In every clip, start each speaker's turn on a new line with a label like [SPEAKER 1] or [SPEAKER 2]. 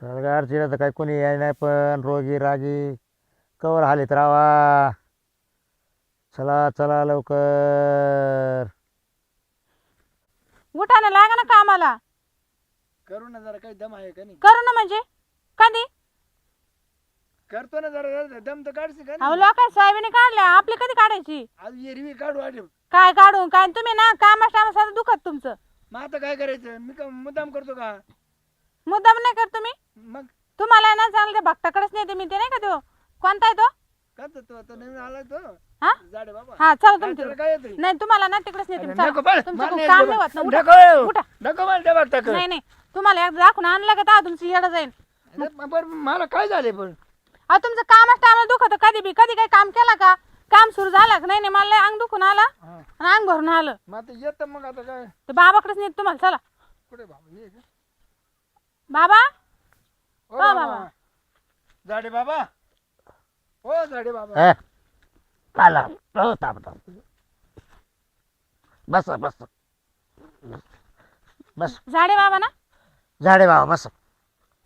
[SPEAKER 1] सरकारची तर काही कोणी याय नाही पण रोगी रागी कवर हालीत राहावा. चला चला लवकर.
[SPEAKER 2] उठा ना, लागा ना कामाला.
[SPEAKER 3] करू ना जरा, काही दम आहे का नाही?
[SPEAKER 2] करू ना म्हणजे कधी?
[SPEAKER 3] करतो ना जरा दम तर काढशी का
[SPEAKER 2] अहो
[SPEAKER 3] नाही?
[SPEAKER 2] लोक सोयाबीन काढल्या, आपली कधी काढायची?
[SPEAKER 3] आज एरवी काढू आले.
[SPEAKER 2] काय काढून काय तुम्ही ना कामाला दुखत तुमचं.
[SPEAKER 3] मग आता काय करायचं? मी का मुद्दाम करतो का?
[SPEAKER 2] मुद्दाम नाही करत तुम्ही.
[SPEAKER 3] मग
[SPEAKER 2] तुम्हाला ना चांगलं त्या भक्ताकडेच नेते मी. ते नाही का तो कोणता आहे तो?
[SPEAKER 3] करतो तो आता नवीन आला तो.
[SPEAKER 2] हा
[SPEAKER 3] जाडे बाबा.
[SPEAKER 2] हा चला
[SPEAKER 3] काय
[SPEAKER 2] तुम्ही
[SPEAKER 3] त्याला
[SPEAKER 2] तिकडे.
[SPEAKER 3] काय येतंय?
[SPEAKER 2] नाही तुम्हाला ना तिकडेच नेते मी.
[SPEAKER 3] नको
[SPEAKER 2] चला.
[SPEAKER 3] बरं,
[SPEAKER 2] तुमचं
[SPEAKER 3] मला
[SPEAKER 2] खूप
[SPEAKER 3] नाही
[SPEAKER 2] काम
[SPEAKER 3] येत
[SPEAKER 2] नाही होत ना. उठा.
[SPEAKER 3] नको
[SPEAKER 2] उठा.
[SPEAKER 3] नको मला त्या बघता
[SPEAKER 2] नाही नाही तुम्हाला एकदा दाखवून आणलं का तेव्हा तुमची येडं जाईल.
[SPEAKER 3] बरं मला काय झाले पण?
[SPEAKER 2] अहो तुमचं कामच टायमाला दुखत कधी बी. कधी काही काम केला का? काम सुरू झालं का? नाही नाही मला लय अंग दुखून आलं
[SPEAKER 3] हा.
[SPEAKER 2] आणि अंग भरून आलं.
[SPEAKER 3] मग आता येत मग आता काय?
[SPEAKER 2] ते बाबाकडेच नेत तुम्हाला. चला
[SPEAKER 3] कुठे बाबा ये का?
[SPEAKER 2] बाबा.
[SPEAKER 3] ओ
[SPEAKER 2] हो
[SPEAKER 3] बाबा.
[SPEAKER 2] बाबा.
[SPEAKER 3] जाडे बाबा. ओ जाडे बाबा.
[SPEAKER 1] हा आला हो थांब थांब. बस बस बस.
[SPEAKER 2] झाडे बाबा ना.
[SPEAKER 1] झाडे बाबा बस.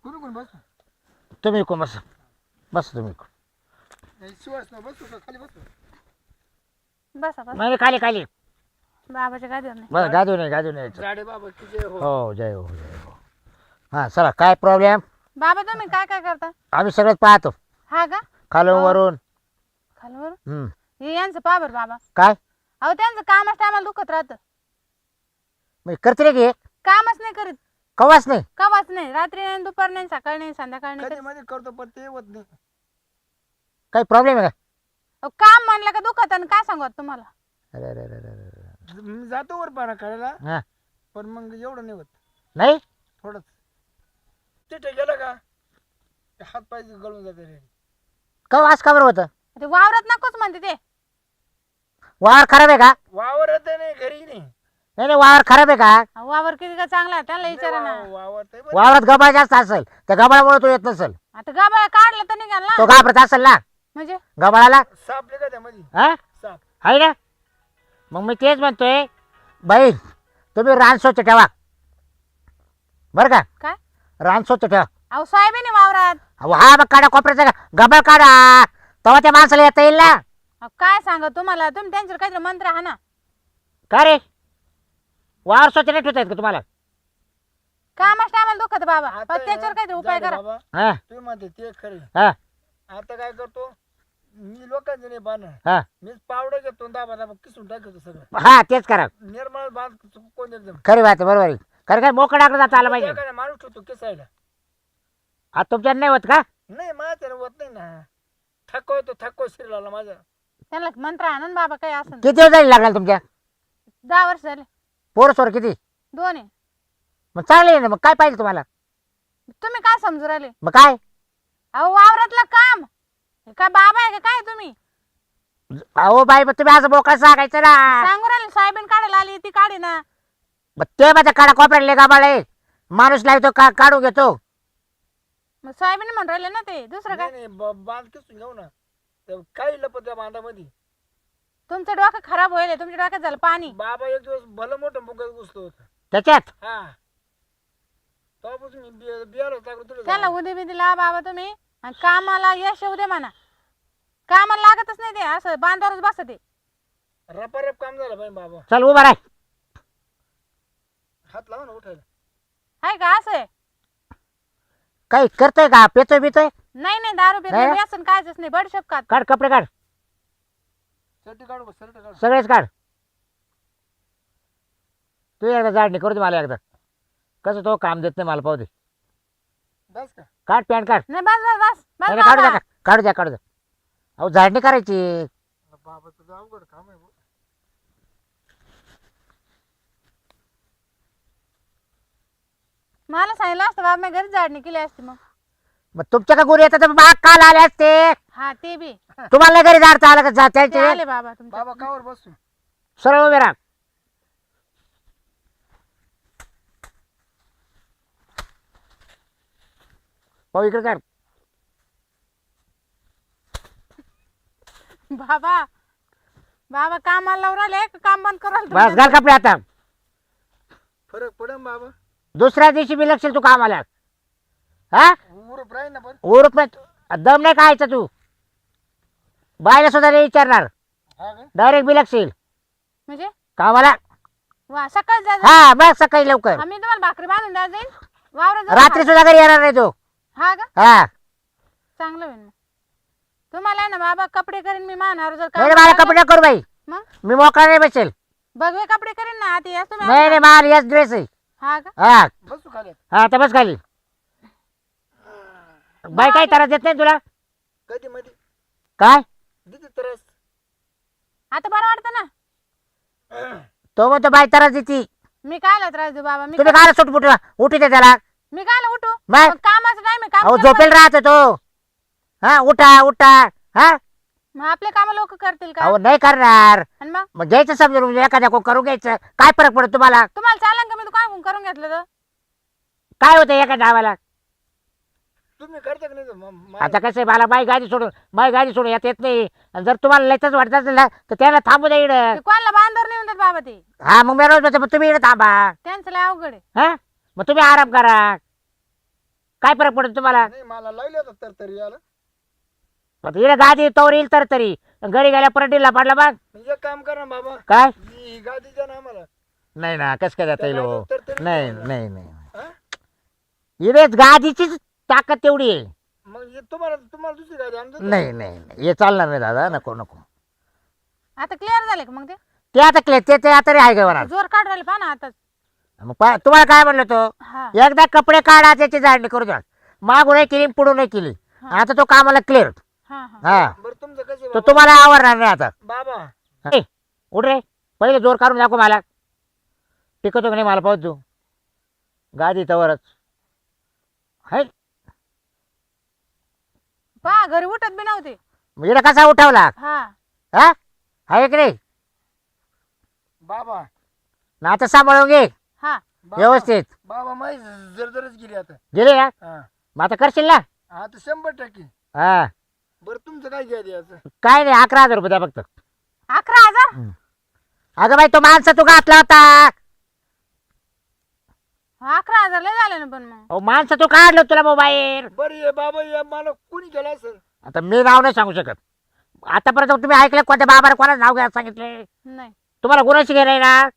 [SPEAKER 3] कोण बस?
[SPEAKER 1] तुम्ही कोण बस. बस तुम्ही इकडून.
[SPEAKER 3] शिवास ना बसू का? खाली बसू.
[SPEAKER 2] बसा बस.
[SPEAKER 1] नाही खाली खाली
[SPEAKER 2] बाबाच्या गादीवर नाही.
[SPEAKER 1] बस. गादू नाही गादू नाही.
[SPEAKER 3] जाडे बाबा की जय हो.
[SPEAKER 1] हो जय हो जय हो. हां चला काय प्रॉब्लेम?
[SPEAKER 2] बाबा तुम्ही काय काय करता?
[SPEAKER 1] आम्ही सगळंच पाहतो
[SPEAKER 2] हा का?
[SPEAKER 1] खालून वरून.
[SPEAKER 2] खालवर
[SPEAKER 1] हम्म.
[SPEAKER 2] हे यांचं पाबर बाबा.
[SPEAKER 1] काय
[SPEAKER 2] अहो त्यांचं कामच टायमाला दुखत राहतं.
[SPEAKER 1] म्हणजे करते रे की
[SPEAKER 2] कामच नाही करीत.
[SPEAKER 1] कवाच नाही.
[SPEAKER 2] कवाच नाही. रात्री नाही, दुपार नाही, सकाळ नाही, संध्याकाळ नाही
[SPEAKER 3] कधी
[SPEAKER 2] करीत.
[SPEAKER 3] मध्ये करतो पण ते होत नाही.
[SPEAKER 1] काही प्रॉब्लेम आहे का?
[SPEAKER 2] अहो, काम म्हणलं का दुखत आणि काय सांगू आता तुम्हाला.
[SPEAKER 1] अरे अरे अरे अरे अरे.
[SPEAKER 3] मी जातो वर पारा करायला
[SPEAKER 1] हां
[SPEAKER 3] पण मग एवढं नाही होत.
[SPEAKER 1] नाही
[SPEAKER 3] थोडंच तिथे गेलं का ते हात पाय गळून जाते रे.
[SPEAKER 1] का आज का बरं होतं?
[SPEAKER 2] ते वावरात नकोच म्हणते ते.
[SPEAKER 1] वावर खराब आहे का?
[SPEAKER 3] वावर येत नाही घरी नाही.
[SPEAKER 1] नाही नाही वावर खराब आहे का?
[SPEAKER 2] अहो, वावर किती का चांगला आहे त्याला विचारा ना.
[SPEAKER 3] वावर ते बरं.
[SPEAKER 1] वावरात गबाळ जास्त असेल त्या गबाळामुळे तो येत नसेल.
[SPEAKER 2] आता गाबा काढलं तर निघाल
[SPEAKER 1] तो
[SPEAKER 2] ना.
[SPEAKER 1] घाबरत असेल ना
[SPEAKER 2] म्हणजे
[SPEAKER 1] गबाळाला.
[SPEAKER 3] साप का त्यामध्ये
[SPEAKER 1] हा
[SPEAKER 3] साप.
[SPEAKER 1] आहे ना. मग मी तेच म्हणतोय बाई तुम्ही रान स्वच्छ ठेवा बरं का.
[SPEAKER 2] काय?
[SPEAKER 1] रान स्वच्छ ठेवा.
[SPEAKER 2] अहो सोयाबीन आहे वावरात.
[SPEAKER 1] अहो, हा मग काढा कोपऱ्याचा गबाळ काढा तेव्हा त्या माणसाला येता येईल ना.
[SPEAKER 2] अहो, काय सांगा तुम्हाला. तुम्ही त्यांच्यावर काहीतरी मंत्र हा ना.
[SPEAKER 1] का रे वावर स्वच्छ नाही ठेवता येत का तुम्हाला?
[SPEAKER 2] कामच टायमाला दुखत बाबा.
[SPEAKER 3] आता
[SPEAKER 2] पण त्याच्यावर काहीतरी उपाय
[SPEAKER 3] जाडे
[SPEAKER 2] करा.
[SPEAKER 3] बाबा
[SPEAKER 1] हा
[SPEAKER 3] तुम्ही म्हणते ते खरे.
[SPEAKER 1] हा
[SPEAKER 3] आता काय करतो मी लोकांचे नाही बांधणार.
[SPEAKER 1] हा
[SPEAKER 3] मीच पावडं घेतो दाबा दाबा किसून टाकतो सगळं.
[SPEAKER 1] हा तेच करा.
[SPEAKER 3] निर्मळ बांध कोण एकदम
[SPEAKER 1] खरी बात आहे बरोबर आहे. खरं काय मोकळं टाकलं जाता आलं पाहिजे.
[SPEAKER 3] एखादा माणूस ठेवतो किसायला.
[SPEAKER 1] आता तुमच्या नाही होत का?
[SPEAKER 3] नाही माझ्या होत नाही ना. थकवा येतो थकवा शरीराला माझ्या.
[SPEAKER 2] त्यांना मंत्र आणून बाबा काही असं.
[SPEAKER 1] किती दिवस जाईल लागला तुमच्या
[SPEAKER 2] 10 वर्ष झाले.
[SPEAKER 1] पोरं सोर किती?
[SPEAKER 2] 2 आहे.
[SPEAKER 1] मग चांगले आहे ना. मग काय पाहिजे तुम्हाला?
[SPEAKER 2] तुम्ही काय समजू राहिले?
[SPEAKER 1] मग काय
[SPEAKER 2] अहो वावरातलं काम. हे काय बाबा आहे का काय तुम्ही?
[SPEAKER 1] अहो बाई मग तुम्ही असं मोकळं सांगायचं ना.
[SPEAKER 2] सांगू राहिले सोयाबीन काढायला आली ती काढे ना.
[SPEAKER 1] मग ते माझ्या काढा कोपऱ्यातले गाबाळे माणूस लावतो काढून घेतो.
[SPEAKER 2] मग सोयाबीन म्हणून राहिले ना ते. दुसरं काय?
[SPEAKER 3] नाही नाही बांध किसून घेऊ ना. तर काही लपत त्या बांधामध्ये.
[SPEAKER 2] तुमचं डोकं खराब होईल. तुमच्या डोक्यात झालं पाणी.
[SPEAKER 3] बाबा एक दिवस भलं मोठं मुग घुसलो होतं.
[SPEAKER 1] त्याच्यात
[SPEAKER 3] हा तेव्हापासून मी बियाला टाकलं तुला
[SPEAKER 2] त्याला उदी बिदी ला बाबा तुम्ही. आणि कामाला यश येऊ दे म्हणा. कामाला लागतच नाही ते. असं बांधावरच बसते.
[SPEAKER 3] रपारप काम झालं पाहिजे बाबा.
[SPEAKER 1] चल उभा राह.
[SPEAKER 3] हात लावा ना उठायला.
[SPEAKER 2] आहे का असं आहे?
[SPEAKER 1] काही करतोय का? पेतोय बितोय?
[SPEAKER 2] नाही नाही दारू पित
[SPEAKER 1] नाही?
[SPEAKER 2] व्यसन कायच नाही. बडशप का.
[SPEAKER 1] काढ कपडे काढ
[SPEAKER 3] शर्ट काढू का? शर्ट काढू.
[SPEAKER 1] सगळेच काढ. तू एकदा जाडणी करू दे मला एकदा. कसं तो काम देत नाही मला पाहू दे.
[SPEAKER 3] बस का?
[SPEAKER 1] काढ पॅन्ट काढ.
[SPEAKER 2] नाही बस बस बस बस
[SPEAKER 1] नाही, काढू द्या
[SPEAKER 2] बाबा.
[SPEAKER 1] काढू द्या काढू द्या. अहो झाडणी करायची.
[SPEAKER 3] बाबाचं अवघड काम आहे.
[SPEAKER 2] मला सांगितलं असतं बाबा मी घरी झाडणी केली असती मग.
[SPEAKER 1] मग तुमच्या का गुरु येतात तर बाग काल आले असते.
[SPEAKER 2] हा ते बी.
[SPEAKER 1] तुम्हाला नाही घरी झाडता आलं का
[SPEAKER 2] ते
[SPEAKER 1] त्यांचे
[SPEAKER 2] आले बाबा तुमच्या.
[SPEAKER 3] बाबा कावर बसू.
[SPEAKER 1] सरळ उभे राहा. पाहू इकडे काढ.
[SPEAKER 2] बाबा बाबा कामाला लावून राहिले का काम बंद करू राहिले
[SPEAKER 1] बस
[SPEAKER 2] तुम्ही?
[SPEAKER 1] घाल कपडे आता.
[SPEAKER 3] फरक पडेल बाबा.
[SPEAKER 1] दुसऱ्या दिवशी मी लक्ष तू कामाला. हा
[SPEAKER 3] उरूप राहील ना पण.
[SPEAKER 1] उरूप नाही दम नाही खायचा तू बायला सुद्धा नाही विचारणार
[SPEAKER 3] हा का?
[SPEAKER 1] डायरेक्ट बिलक्षील
[SPEAKER 2] म्हणजे
[SPEAKER 1] कामाला
[SPEAKER 2] वा सकाळी जा
[SPEAKER 1] हा मग सकाळी लवकर
[SPEAKER 2] आम्ही तुम्हाला भाकरी बांधून द्या जाईल वावरात
[SPEAKER 1] रात्री सुद्धा घरी येणार नाही तो
[SPEAKER 2] हा का
[SPEAKER 1] हा
[SPEAKER 2] चांगलं होईल मग तुम्हाला आहे ना बाबा कपडे करीन मी मानावर जर
[SPEAKER 1] नाही मला कपडे नको करू बाई
[SPEAKER 2] मग
[SPEAKER 1] मी मोकळा नाही बसेल
[SPEAKER 2] भगवे कपडे करीन ना आता याच तुम्ही
[SPEAKER 1] नाही नाही मार याच ड्रेस आहे
[SPEAKER 2] हा का
[SPEAKER 1] हा
[SPEAKER 3] बसू खाली.
[SPEAKER 1] हा तर बस खाली बाई काही त्रास देत नाही तुला
[SPEAKER 3] कधी मध्ये
[SPEAKER 1] काय
[SPEAKER 3] देते त्रास.
[SPEAKER 2] आता बरं वाटतं ना
[SPEAKER 1] तो म्हणतो बाई त्रास देती
[SPEAKER 2] मी कायला त्रास देऊ बाबा मी
[SPEAKER 1] तुम्ही काय सुट उठी दे त्याला
[SPEAKER 2] मी कायला उठू
[SPEAKER 1] बाय.
[SPEAKER 2] मग कामाचं टाइम आहे
[SPEAKER 1] अहो
[SPEAKER 2] काम
[SPEAKER 1] झोपेल राहतो तो हा उठा उठा हा
[SPEAKER 2] मग आपले काम लोक करतील का
[SPEAKER 1] अहो नाही करणार
[SPEAKER 2] आणि मग
[SPEAKER 1] मग घ्यायचं समजून म्हणजे एखाद्या को करून घ्यायचं काय फरक पडतो तुम्हाला
[SPEAKER 2] तुम्हाला चालेल का मी दुकान करून घेतलं तर
[SPEAKER 1] काय होतं एका डावाला
[SPEAKER 3] तुम्ही करता का नाही तर
[SPEAKER 1] आता कसं आहे मला माई गाडी सोडून येत नाही आणि जर तुम्हाला लयच वाटत असेल ना तर त्याला थांबू दे इकडं
[SPEAKER 2] ते कोणाला बांधवर नेऊन देत बाबा ते
[SPEAKER 1] हा मग मी रोज म्हणतो, मग तुम्ही इकडे थांबा
[SPEAKER 2] त्यांचं लय अवघड आहे
[SPEAKER 1] हा मग तुम्ही आराम करा काय फरक पडतो तुम्हाला
[SPEAKER 3] नाही मला लावले होता तर तरी याला.
[SPEAKER 1] मग इकडे गाडी तोवर येईल तर तरी घरी गेल्या परत ढिल्ला पडला मग
[SPEAKER 3] म्हणजे एक काम करा ना बाबा
[SPEAKER 1] काय
[SPEAKER 3] ही गादी द्या ना आम्हाला.
[SPEAKER 1] नाही ना कसं काय जाता येईल हो?
[SPEAKER 3] तर तरी
[SPEAKER 1] नाही नाही नाही
[SPEAKER 3] हा?
[SPEAKER 1] इकडेच गादीचीच ताकद तेवढी आहे
[SPEAKER 3] मग हे तुम्हाला दुसरी गाडी आणतो.
[SPEAKER 1] नाही नाही नाही. हे चालणार नाही दादा नको नको
[SPEAKER 2] आता क्लिअर झाले का मग
[SPEAKER 1] ते आता ते आता रे आहे का म्हणा
[SPEAKER 2] जोर काढ राहिले पहा ना आता
[SPEAKER 1] मग तुम्हाला काय म्हणलं तो
[SPEAKER 2] हा
[SPEAKER 1] एकदा कपडे काढा त्याची जाडणी करू द्या मागून नाही केली पुढून नाही केली
[SPEAKER 2] हा.
[SPEAKER 1] आता तो कामाला क्लिअर
[SPEAKER 2] हा हा
[SPEAKER 1] हा
[SPEAKER 3] बरं तुमचं कसं
[SPEAKER 1] तो
[SPEAKER 3] बाबा?
[SPEAKER 1] तुम्हाला आवडणार नाही आता
[SPEAKER 3] बाबा
[SPEAKER 1] ए, उठ रे पहिले जोर काढून दाखव मला टिकतो का नाही मला पाहत तू गादी तवरच है
[SPEAKER 2] पहा घरी उठत बी नव्हते
[SPEAKER 1] इकडे कसा उठवला
[SPEAKER 2] हा
[SPEAKER 1] हा आहे की नाही
[SPEAKER 3] बाबा
[SPEAKER 1] ना आता सांभाळून घे
[SPEAKER 2] हा
[SPEAKER 3] बाबा,
[SPEAKER 1] व्यवस्थित
[SPEAKER 3] बाबा माही जरदरच गेली आता.
[SPEAKER 1] गेले ना
[SPEAKER 3] हा
[SPEAKER 1] मग आता करशील ना
[SPEAKER 3] आता 100%.
[SPEAKER 1] हा
[SPEAKER 3] बरं तुमचं काय घ्या द्यायचं.
[SPEAKER 1] काय नाही 11,000 रुपये द्या फक्त
[SPEAKER 2] 11,000
[SPEAKER 1] अगं बाई तो माणसा तू घातला होता
[SPEAKER 2] 11,000 लय झाले ना पण मग
[SPEAKER 1] अहो माणसं तू काढलं तुला मोबाईल
[SPEAKER 3] बरं ये बाबा ये मला कोणी केलं असेल.
[SPEAKER 1] आता मी नाव नाही सांगू शकत आतापर्यंत तुम्ही ऐकलं कोणत्या बाबाला कोणाचं नाव घ्यायला सांगितले
[SPEAKER 2] नाही
[SPEAKER 1] तुम्हाला गुन्ह्याची घे नाही ना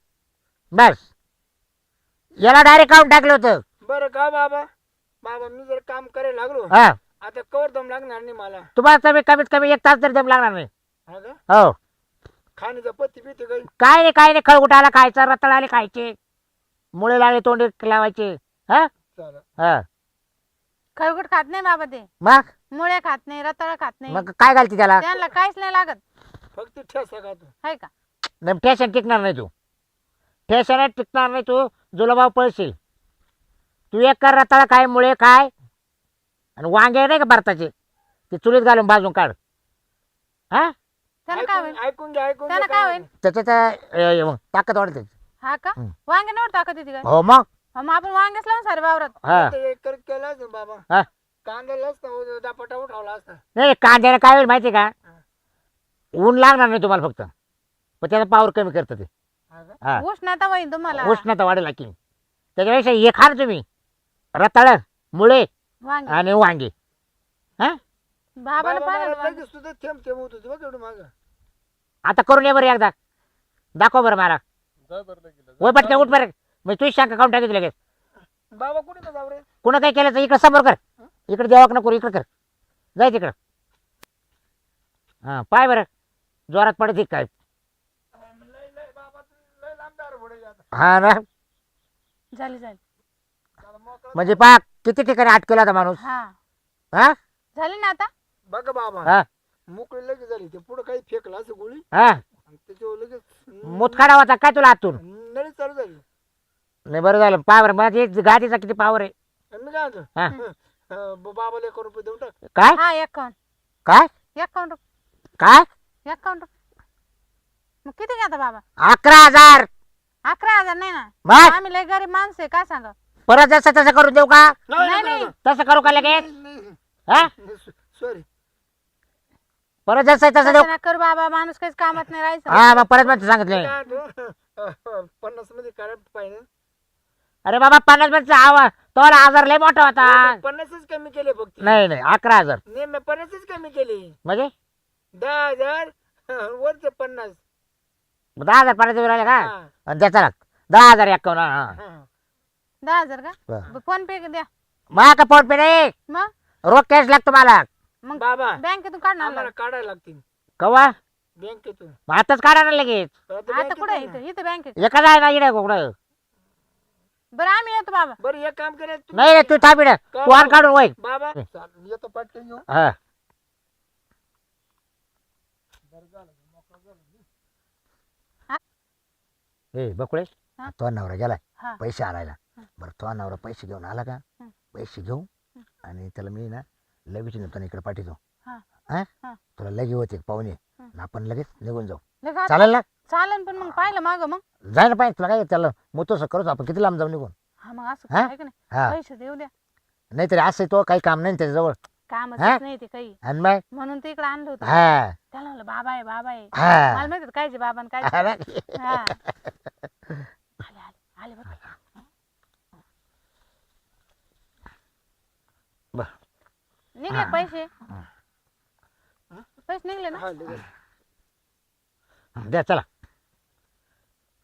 [SPEAKER 1] बस याला डायरेक्ट काढून टाकलं होतं
[SPEAKER 3] बरं का बाबा बाबा मी जर काम करायला लागलो
[SPEAKER 1] हा
[SPEAKER 3] आता कवर दम लागणार नाही मला.
[SPEAKER 1] तुम्हाला कमीत कमी 1 तास तरी दम लागणार नाही
[SPEAKER 3] हा का
[SPEAKER 1] हो
[SPEAKER 3] खाण्याचा पत्ती पिते काही.
[SPEAKER 1] काय नाही खळगुटाला खायचं रताळाले खायचे मुळे लाळे तोंडी लावायचे हा
[SPEAKER 3] चालेल.
[SPEAKER 1] हा
[SPEAKER 2] खरगुट खात नाही बाबा ते
[SPEAKER 1] मग
[SPEAKER 2] मुळे खात नाही रताळ खात नाही
[SPEAKER 1] मग काय घालते त्याला
[SPEAKER 2] त्यांना काहीच नाही लागत
[SPEAKER 3] फक्त ठेसा का तू.
[SPEAKER 2] आहे का
[SPEAKER 1] नाही फॅशन टिकणार नाही तू फॅशन टिकणार नाही तू जुलाभाव पळशील तू एक कर रताळा काय मुळे काय आणि वांगे नाही का भारताचे ते चुलीत घालून बाजून काढ हा
[SPEAKER 2] त्याला काय होईल
[SPEAKER 3] ऐकून घ्या
[SPEAKER 2] त्याला काय होईल
[SPEAKER 1] त्याच्यात ताकद वाढते
[SPEAKER 2] हा का
[SPEAKER 1] हम्म.
[SPEAKER 2] वांगे नव्हतं टाकत येते काय
[SPEAKER 1] हो मग
[SPEAKER 2] मग आपण वांगेच लावून सारे वावरात
[SPEAKER 1] हा
[SPEAKER 3] केलं असतं बाबा
[SPEAKER 1] हा
[SPEAKER 3] कांद्याला असतं दापटा उठावला असता.
[SPEAKER 1] नाही कांद्याने काय होईल माहिती का ऊन लागणार नाही तुम्हाला फक्त पण त्याचा पावर कमी करतं ते
[SPEAKER 3] हा का?
[SPEAKER 1] हा
[SPEAKER 2] उष्णता होईल तुम्हाला
[SPEAKER 1] उष्णता वाढेल की त्याच्यापेक्षा हे खा ना तुम्ही रताळ मुळे
[SPEAKER 2] वांगे
[SPEAKER 1] आणि वांगे हा
[SPEAKER 2] बाबाला
[SPEAKER 3] बाबा
[SPEAKER 2] पाहिलं
[SPEAKER 3] मला
[SPEAKER 2] वांगे.
[SPEAKER 3] लगेच सुद्धा थेंब थेंब होत होती बघ एवढं मागं.
[SPEAKER 1] आता करून ये बरं एकदा दाखव बरं मला वय पटकन उठ बरं मग तुझी शंका काढून टाकायची लगेच
[SPEAKER 3] बाबा कुठे का जाऊ रे.
[SPEAKER 1] कुणा काही केलं तर इकडे समोर कर इकडे देवाक नको इकडे कर जाय तिकडं हा पाय बरं जोरात पडते काय
[SPEAKER 3] लय लय बाबा तू लय लांबदार घोडे आता.
[SPEAKER 1] हा ना
[SPEAKER 2] झाली
[SPEAKER 3] त्याला मोकळं.
[SPEAKER 1] म्हणजे पा किती ठिकाणी अटकेला होता माणूस
[SPEAKER 2] हा
[SPEAKER 1] हा
[SPEAKER 2] झाली ना आता
[SPEAKER 3] बघ बाबा
[SPEAKER 1] हा
[SPEAKER 3] मोकळी लगेच झाली ते पुढे काही फेकलं असं गोळी
[SPEAKER 1] हा
[SPEAKER 3] आणि त्याच्यावर लगेच
[SPEAKER 1] मुतखाडा होता काय तुला आतून
[SPEAKER 3] नळी चालू झाली.
[SPEAKER 1] नाही बरं झालं पाय बरं माझी गाडीचा किती पावर आहे
[SPEAKER 3] आणि मी काय म्हणतो
[SPEAKER 1] हा
[SPEAKER 3] बाबाला 1 रुपये देऊन टाक.
[SPEAKER 1] काय
[SPEAKER 2] हा
[SPEAKER 1] काय
[SPEAKER 2] 51
[SPEAKER 1] काय
[SPEAKER 2] 51 मग किती घेता बाबा
[SPEAKER 1] 11,000
[SPEAKER 2] 11,000 नाही ना
[SPEAKER 1] मग
[SPEAKER 2] आम्ही लय गरीब माणसं आहे काय सांगा
[SPEAKER 1] परत जसं तसं करून देऊ का
[SPEAKER 2] नाही, नाही.
[SPEAKER 1] तसं करू का लगेच हा
[SPEAKER 3] सॉरी.
[SPEAKER 1] परत जसं तसं देऊ
[SPEAKER 2] तसं नका करू बाबा माणूस काहीच कामात नाही राहायचं
[SPEAKER 1] हा मग परत मग सांगितलं
[SPEAKER 3] 50 मध्ये करायला पाहिजे.
[SPEAKER 1] अरे बाबा 50 मध्ये तोला आजार लय मोठा होता.
[SPEAKER 3] 50च कमी केले फक्त.
[SPEAKER 1] नाही नाही 11,000
[SPEAKER 3] नाही मी 50च कमी केले.
[SPEAKER 1] म्हणजे
[SPEAKER 3] 10,000 वरचे 50.
[SPEAKER 1] 10,000 पर्यंत राहिले का?
[SPEAKER 3] हा.
[SPEAKER 1] आणि द्या चला 10,051. हा.
[SPEAKER 3] हा.
[SPEAKER 2] 10,000 का?
[SPEAKER 1] बरं.
[SPEAKER 2] फोन पे द्या.
[SPEAKER 1] मा का फोन पे नाही,
[SPEAKER 2] मग
[SPEAKER 1] रोख कॅश लागतो मला.
[SPEAKER 2] मग
[SPEAKER 3] बाबा
[SPEAKER 2] बँकेतून काढणार
[SPEAKER 3] आम्हाला काढायला लागतील
[SPEAKER 1] कवा
[SPEAKER 3] बँकेतून.
[SPEAKER 1] मग आताच काढा ना लगेच.
[SPEAKER 3] आता
[SPEAKER 2] आता
[SPEAKER 3] बँकेत
[SPEAKER 2] कुठे
[SPEAKER 3] नाही ना.
[SPEAKER 2] इथं बँकेत.
[SPEAKER 1] एका जाय ना इकडे कुठं.
[SPEAKER 2] बरं आम्ही येतो बाबा.
[SPEAKER 3] बरं एक काम करा
[SPEAKER 1] नाही रे तू थांब इकडे. तू आण काढून वय.
[SPEAKER 3] बाबा चालेल, येतो पटकन घेऊन.
[SPEAKER 1] हा ए बकुळे
[SPEAKER 2] हा?
[SPEAKER 1] तो नवरा गेलाय
[SPEAKER 2] हा
[SPEAKER 1] पैसे आणायला. बरं तो नवरा पैसे घेऊन आला का?
[SPEAKER 2] हं.
[SPEAKER 1] पैसे घेऊ आणि त्याला मी ना लगेच नेतो इकडे पाठवतो.
[SPEAKER 2] हा
[SPEAKER 1] हा
[SPEAKER 2] हा.
[SPEAKER 1] तुला लगे होते पाहुणे
[SPEAKER 2] हं.
[SPEAKER 1] आणि आपण लगेच निघून जाऊ.
[SPEAKER 2] लगा
[SPEAKER 1] चालेल ना?
[SPEAKER 2] चालन पण मग पाहिलं माग मग.
[SPEAKER 1] जाय ना पाहिजे तुला काय त्याला मोतोस करूच आपण किती लांब जाऊ निघून.
[SPEAKER 2] हा मग असं
[SPEAKER 1] हा?
[SPEAKER 2] आहे का नाही.
[SPEAKER 1] हा
[SPEAKER 2] पैसे देऊ द्या.
[SPEAKER 1] नाहीतरी असं तो काही काम नाही त्याच्याजवळ.
[SPEAKER 2] कामच
[SPEAKER 1] हा?
[SPEAKER 2] नाही ते काही.
[SPEAKER 1] आणि मग
[SPEAKER 2] म्हणून ते इकडे आणलं होतं.
[SPEAKER 1] हा
[SPEAKER 2] त्याला म्हणलं बाबा आहे बाबा आहे.
[SPEAKER 1] हा
[SPEAKER 2] मला माहिती कायचे बाबा आणि काय
[SPEAKER 1] हा ना?
[SPEAKER 2] हा आले आले आले बघ.
[SPEAKER 1] बरं.
[SPEAKER 2] निघले का पैसे? पैसे निघले ना?
[SPEAKER 3] हा लगेच.
[SPEAKER 1] द्या चला.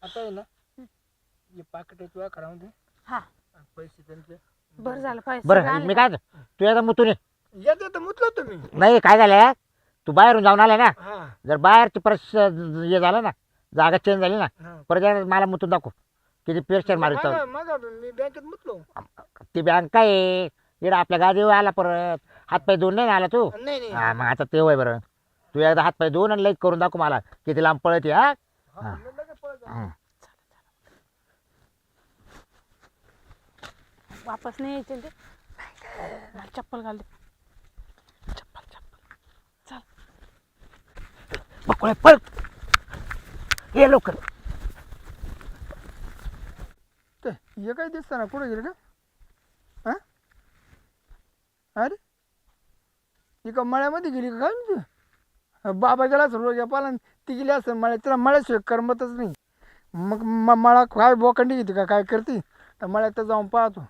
[SPEAKER 3] आता आहे ना हे पाकिट तुला करावून दे
[SPEAKER 2] हा
[SPEAKER 3] आणि पैसे त्यांचे.
[SPEAKER 2] बरं झालं पैसे सगळे
[SPEAKER 1] बरं
[SPEAKER 2] आणले.
[SPEAKER 1] मी काय तू एकदा मुतून ये.
[SPEAKER 3] येते तर मुतलो तुम्ही.
[SPEAKER 1] नाही काय झालं तू बाहेरून जाऊन आलाय ना.
[SPEAKER 3] हा
[SPEAKER 1] जर बाहेरची परत हे झालं ना जागा चेंज झाली ना
[SPEAKER 3] हा.
[SPEAKER 1] परत एकदा मला मुतून दाखव किती पेरशर मारित.
[SPEAKER 3] मग मी बँकेत मुतलो.
[SPEAKER 1] ती बँक काय आहे? इकडं आपल्या गादीवर आला परत हातपाय धुवून नाही ना आला तू.
[SPEAKER 3] नाही नाही
[SPEAKER 1] हा मग आता ते होय बरं तू एकदा हातपाय धुवून आणि लाईक करून दाखव मला किती लांब पळत आहे. हा
[SPEAKER 3] हा, मी लगेच पळत जातो.
[SPEAKER 1] हं.
[SPEAKER 2] वापस नाही यायचे ते. मला चप्पल घाल दे. चप्पल चप्पल चल.
[SPEAKER 1] बकुळे पळ ये लवकर.
[SPEAKER 3] ते हे काय दिसतं ना कुठे गेले का? हा अरे ही का मळ्यामध्ये गेली का काय तू? बाबा गेला रोज पाला ती गेली असं मळ्यात. तिला मळ्याशिवाय करमतच नाही. मग मळा काय बोकंडी घेते का काय करते तर मळ्यात तर जाऊन पाहतो.